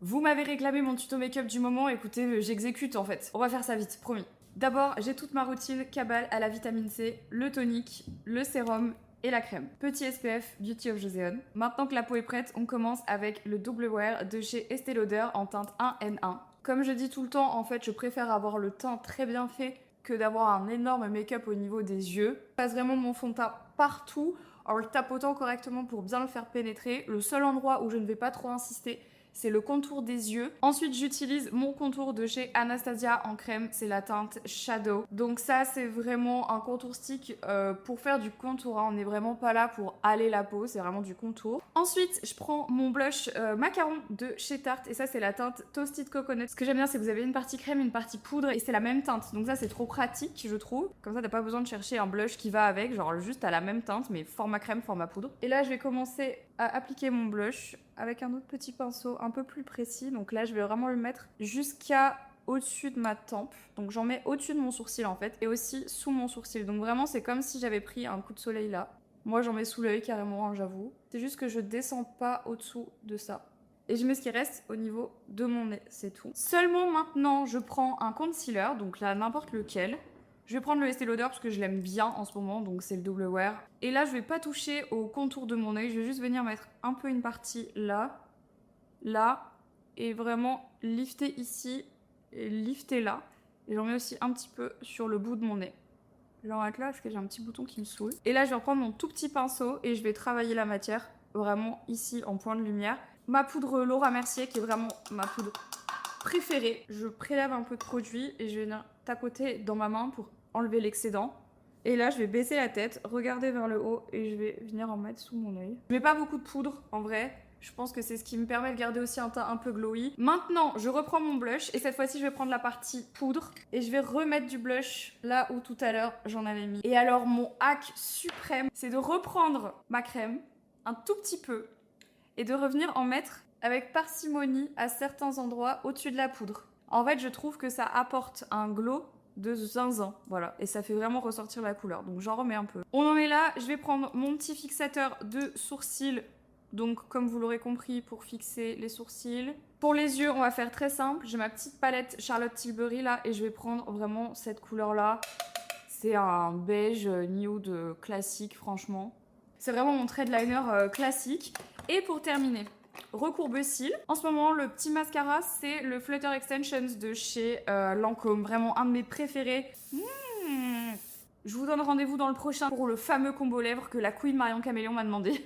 Vous m'avez réclamé mon tuto make-up du moment, écoutez, j'exécute en fait. On va faire ça vite, promis. D'abord, j'ai toute ma routine Cabal à la vitamine C, le tonique, le sérum et la crème. Petit SPF Beauty of Joseon. Maintenant que la peau est prête, on commence avec le Double Wear de chez Estée Lauder en teinte 1N1. Comme je dis tout le temps, en fait, je préfère avoir le teint très bien fait que d'avoir un énorme make-up au niveau des yeux. Je passe vraiment mon fond de teint partout en le tapotant correctement pour bien le faire pénétrer. Le seul endroit où je ne vais pas trop insister, c'est le contour des yeux. Ensuite, j'utilise mon contour de chez Anastasia en crème, c'est la teinte Shadow. Donc ça, c'est vraiment un contour stick pour faire du contour, hein. On n'est vraiment pas là pour aller la peau, c'est vraiment du contour. Ensuite, je prends mon blush Macaron de chez Tarte, et ça, c'est la teinte Toasted Coconut. Ce que j'aime bien, c'est que vous avez une partie crème, une partie poudre, et c'est la même teinte. Donc ça, c'est trop pratique, je trouve. Comme ça, t'as pas besoin de chercher un blush qui va avec, genre juste à la même teinte, mais format crème, format poudre. Et là, je vais commencer à appliquer mon blush avec un autre petit pinceau un peu plus précis. Donc là, je vais vraiment le mettre jusqu'à au-dessus de ma tempe. Donc j'en mets au-dessus de mon sourcil en fait, et aussi sous mon sourcil. Donc vraiment, c'est comme si j'avais pris un coup de soleil là. Moi, j'en mets sous l'œil carrément, hein, j'avoue. C'est juste que je descends pas au-dessous de ça. Et je mets ce qui reste au niveau de mon nez, c'est tout. Seulement maintenant, je prends un concealer, donc là, n'importe lequel. Je vais prendre le Estée Lauder parce que je l'aime bien en ce moment, donc c'est le Double Wear. Et là, je vais pas toucher au contour de mon œil, je vais juste venir mettre un peu une partie là, là, et vraiment lifter ici, et lifter là. Et j'en mets aussi un petit peu sur le bout de mon nez. Je vais en mettre là parce que j'ai un petit bouton qui me saoule. Et là, je vais reprendre mon tout petit pinceau et je vais travailler la matière, vraiment ici en point de lumière. Ma poudre Laura Mercier, qui est vraiment ma poudre préférée. Je prélève un peu de produit et je vais venir tapoter dans ma main pour enlever l'excédent. Et là, je vais baisser la tête, regarder vers le haut et je vais venir en mettre sous mon œil. Je mets pas beaucoup de poudre, en vrai. Je pense que c'est ce qui me permet de garder aussi un teint un peu glowy. Maintenant, je reprends mon blush et cette fois-ci, je vais prendre la partie poudre et je vais remettre du blush là où tout à l'heure j'en avais mis. Et alors, mon hack suprême, c'est de reprendre ma crème, un tout petit peu, et de revenir en mettre avec parcimonie à certains endroits au-dessus de la poudre. En fait, je trouve que ça apporte un glow de zinzin, voilà, et ça fait vraiment ressortir la couleur, donc j'en remets un peu. On en est là, je vais prendre mon petit fixateur de sourcils, donc comme vous l'aurez compris, pour fixer les sourcils. Pour les yeux, on va faire très simple, j'ai ma petite palette Charlotte Tilbury là, et je vais prendre vraiment cette couleur là. C'est un beige nude classique, franchement. C'est vraiment mon trade liner classique. Et pour terminer, recourbe cils. En ce moment, le petit mascara, c'est le Flutter Extensions de chez Lancôme. Vraiment un de mes préférés. Je vous donne rendez-vous dans le prochain pour le fameux combo lèvres que la Queen Marion Caméléon m'a demandé.